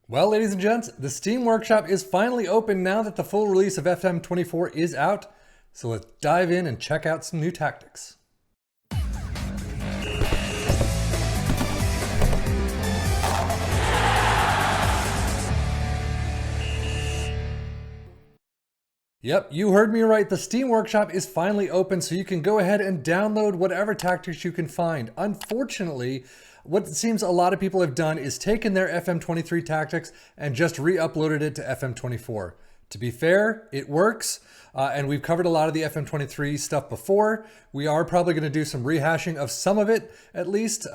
Well, ladies and gents, the Steam Workshop is finally open now that the full release of FM24 is out. So let's dive in and check out some new tactics. Yep, you heard me right. The Steam Workshop is finally open, so you can go ahead and download whatever tactics you can find. Unfortunately, what it seems a lot of people have done is taken their FM23 tactics and just re-uploaded it to FM24. To be fair, it works, and we've covered a lot of the FM23 stuff before. We are probably going to do some rehashing of some of it, at least,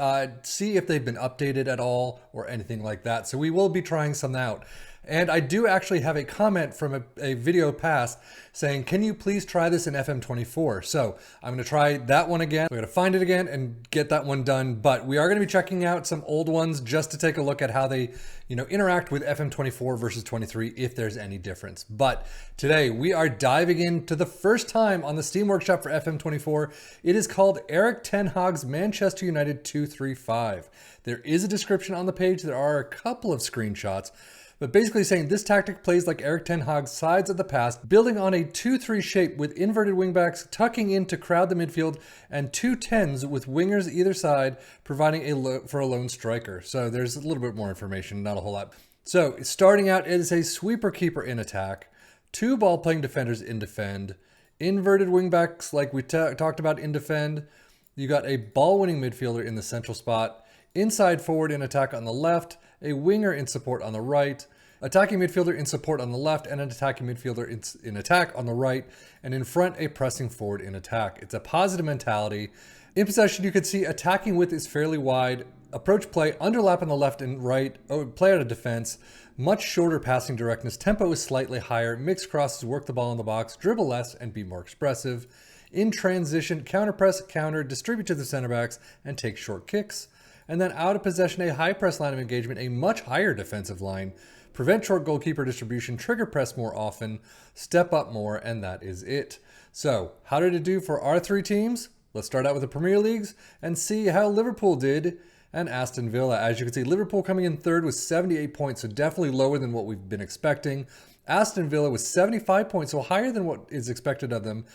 see if they've been updated at all or anything like that. So we will be trying some out. And I do actually have a comment from a video past saying, can you please try this in FM24? So I'm going to try that one again. We're going to find it again and get that one done. But we are going to be checking out some old ones just to take a look at how they, interact with FM24 versus 23, if there's any difference. But today we are diving into the first time on the Steam Workshop for FM24. It is called Erik Ten Hag's Manchester United 235. There is a description on the page. There are a couple of screenshots. But basically saying this tactic plays like Erik Ten Hag's sides of the past, building on a 2-3 shape with inverted wingbacks tucking in to crowd the midfield and 2 10s with wingers either side, providing for a lone striker. So there's a little bit more information, not a whole lot. So starting out, it is a sweeper keeper in attack, 2 ball-playing defenders in defend, inverted wingbacks like we talked about in defend. You got a ball-winning midfielder in the central spot, inside forward in attack on the left, a winger in support on the right, attacking midfielder in support on the left, and an attacking midfielder in attack on the right, and in front, a pressing forward in attack. It's a positive mentality. In possession, you could see attacking width is fairly wide, approach play, underlap on the left and right, play out of defense, much shorter passing directness, tempo is slightly higher, mixed crosses, work the ball in the box, dribble less, and be more expressive. In transition, counter press, counter, distribute to the center backs, and take short kicks. And then out of possession, a high press line of engagement, a much higher defensive line, prevent short goalkeeper distribution, trigger press more often, step up more, and that is it. So how did it do for our 3 teams? Let's start out with the Premier Leagues and see how Liverpool did and Aston Villa. As you can see, Liverpool coming in third with 78 points, so definitely lower than what we've been expecting. Aston Villa was 75 points, so higher than what is expected of them.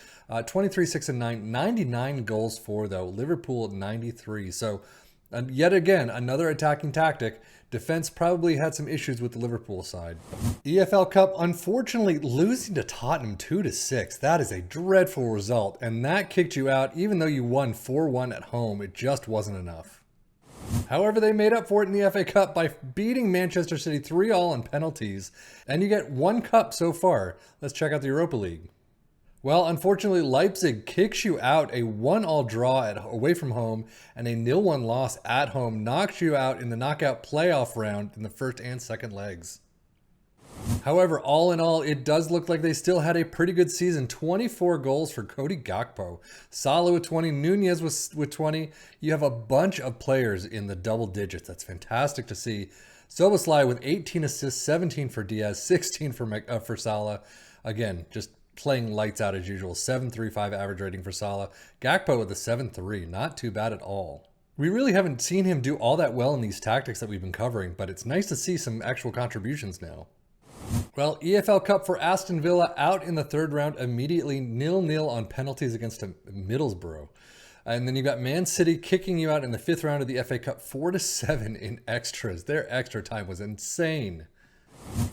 23, 6, and 9, 99 goals for, though. Liverpool 93. So yet again, another attacking tactic. Defense probably had some issues with the Liverpool side. EFL Cup, unfortunately, losing to Tottenham 2-6. That is a dreadful result, and that kicked you out. Even though you won 4-1 at home, it just wasn't enough. However, they made up for it in the FA Cup by beating Manchester City 3-all on penalties, and you get 1 cup so far. Let's check out the Europa League. Well, unfortunately, Leipzig kicks you out. A 1-all draw away from home and a 0-1 loss at home knocks you out in the knockout playoff round in the first and second legs. However, all in all, it does look like they still had a pretty good season. 24 goals for Cody Gakpo. Salah with 20, Nunez with 20. You have a bunch of players in the double digits. That's fantastic to see. Szoboszlai with 18 assists, 17 for Diaz, 16 for Salah. Again, just playing lights out as usual. 7.35 average rating for Salah. Gakpo with a 7.3. Not too bad at all. We really haven't seen him do all that well in these tactics that we've been covering, but it's nice to see some actual contributions now. Well, EFL Cup for Aston Villa out in the third round immediately 0-0 on penalties against Middlesbrough. And then you got Man City kicking you out in the 5th round of the FA Cup 4-7 in extras. Their extra time was insane.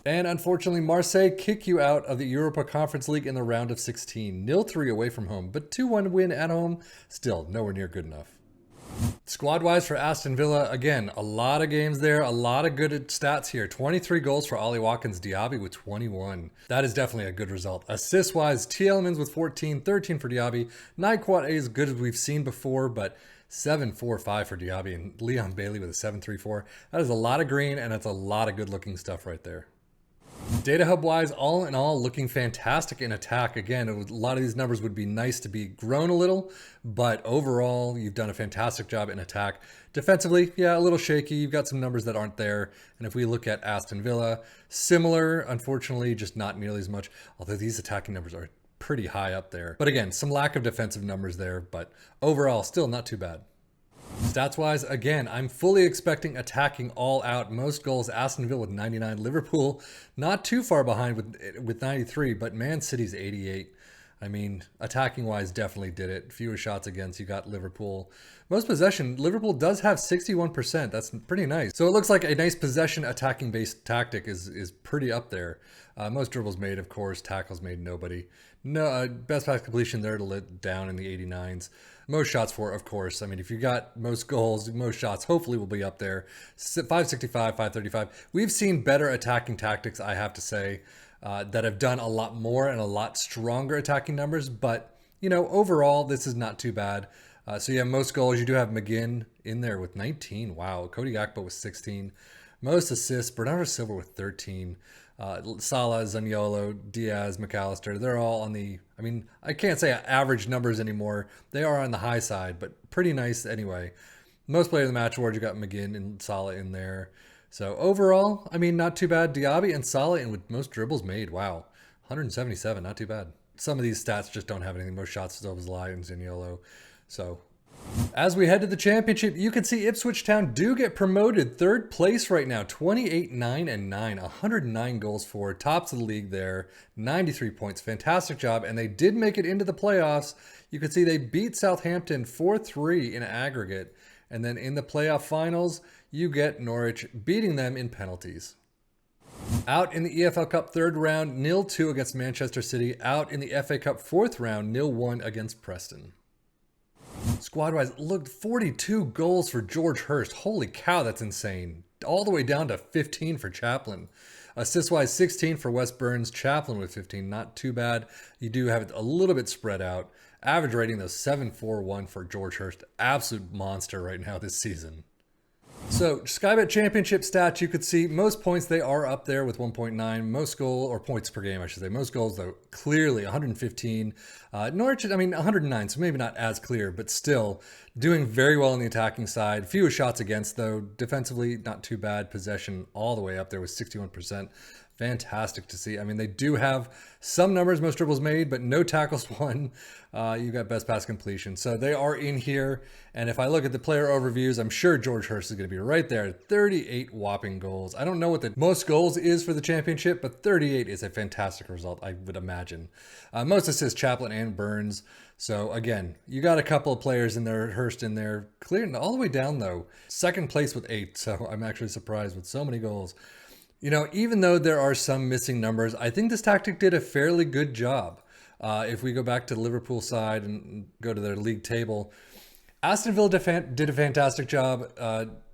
And unfortunately, Marseille kick you out of the Europa Conference League in the round of 16. 0-3 away from home, but 2-1 win at home. Still nowhere near good enough. Squad-wise for Aston Villa, again, a lot of games there, a lot of good stats here. 23 goals for Ollie Watkins, Diaby with 21. That is definitely a good result. Assists-wise, Tielemans with 14, 13 for Diaby. Nyquat as good as we've seen before, but 7.45 for Diaby, and Leon Bailey with a 7.34. That is a lot of green, and it's a lot of good-looking stuff right there. Data hub wise, all in all, looking fantastic in attack. Again, a lot of these numbers would be nice to be grown a little, but overall, you've done a fantastic job in attack. Defensively, yeah, a little shaky. You've got some numbers that aren't there. And if we look at Aston Villa, similar, unfortunately, just not nearly as much, although these attacking numbers are pretty high up there. But again, some lack of defensive numbers there, but overall, still not too bad. Stats-wise, again, I'm fully expecting attacking all out. Most goals, Aston Villa with 99. Liverpool not too far behind with 93, but Man City's 88. I mean, attacking-wise, definitely did it. Fewer shots against, you got Liverpool. Most possession, Liverpool does have 61%. That's pretty nice. So it looks like a nice possession attacking-based tactic is pretty up there. Most dribbles made, of course. Tackles made, nobody. No, best pass completion there to let down in the 89s. Most shots for, of course. I mean, if you got most goals, most shots, hopefully will be up there. 565, 535. We've seen better attacking tactics, I have to say, that have done a lot more and a lot stronger attacking numbers. But, you know, overall, this is not too bad. So yeah, most goals, you do have McGinn in there with 19. Wow. Cody Gakpo with 16. Most assists, Bernardo Silva with 13. Salah, Zaniolo, Diaz, McAllister, they're all on the, I mean, I can't say average numbers anymore. They are on the high side, but pretty nice anyway. Most player of the match award, you got McGinn and Salah in there. So overall, I mean, not too bad. Diaby and Salah in with most dribbles made. Wow. 177, not too bad. Some of these stats just don't have anything. Most shots still was Zaniolo and Zaniolo. So as we head to the championship, you can see Ipswich Town do get promoted. Third place right now, 28, 9, and 9. 109 goals for. Tops of the league there. 93 points. Fantastic job. And they did make it into the playoffs. You can see they beat Southampton 4-3 in aggregate. And then in the playoff finals, you get Norwich beating them in penalties. Out in the EFL Cup third round, 0-2 against Manchester City. Out in the FA Cup fourth round, 0-1 against Preston. Squad-wise, look, 42 goals for George Hurst. Holy cow, that's insane. All the way down to 15 for Chaplin. Assist-wise, 16 for Wes Burns. Chaplin with 15, not too bad. You do have it a little bit spread out. Average rating, though, 7.41 for George Hurst. Absolute monster right now this season. So, Skybet Championship stats, you could see most points, they are up there with 1.9. Most goal, or points per game, I should say. Most goals, though, clearly 115. Norwich, I mean, 109, so maybe not as clear, but still doing very well on the attacking side. Fewer shots against, though. Defensively, not too bad. Possession all the way up there with 61%. Fantastic to see. I mean, they do have some numbers, most dribbles made, but no tackles won. You got best pass completion. So they are in here. And if I look at the player overviews, I'm sure George Hurst is going to be right there. 38 whopping goals. I don't know what the most goals is for the championship, but 38 is a fantastic result, I would imagine. Most assists, Chaplin and Burns. So again, you got a couple of players in there, Hurst in there, clearing all the way down though. Second place with 8. So I'm actually surprised with so many goals. You know, even though there are some missing numbers, I think this tactic did a fairly good job. If we go back to the Liverpool side and go to their league table, Aston Villa did a fantastic job.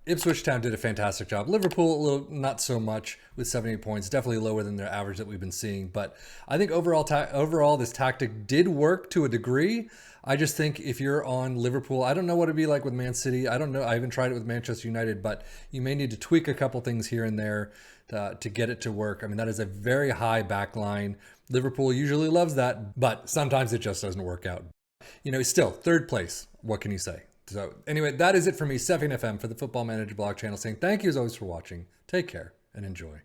Ipswich Town did a fantastic job. Liverpool, a little, not so much with 78 points, definitely lower than their average that we've been seeing. But I think overall this tactic did work to a degree. I just think if you're on Liverpool, I don't know what it'd be like with Man City. I don't know. I haven't tried it with Manchester United, but you may need to tweak a couple things here and there to get it to work. I mean, that is a very high back line. Liverpool usually loves that, but sometimes it just doesn't work out. You know, still third place. What can you say? So anyway, that is it for me, Seffian FM for the Football Manager blog channel, saying thank you as always for watching. Take care and enjoy.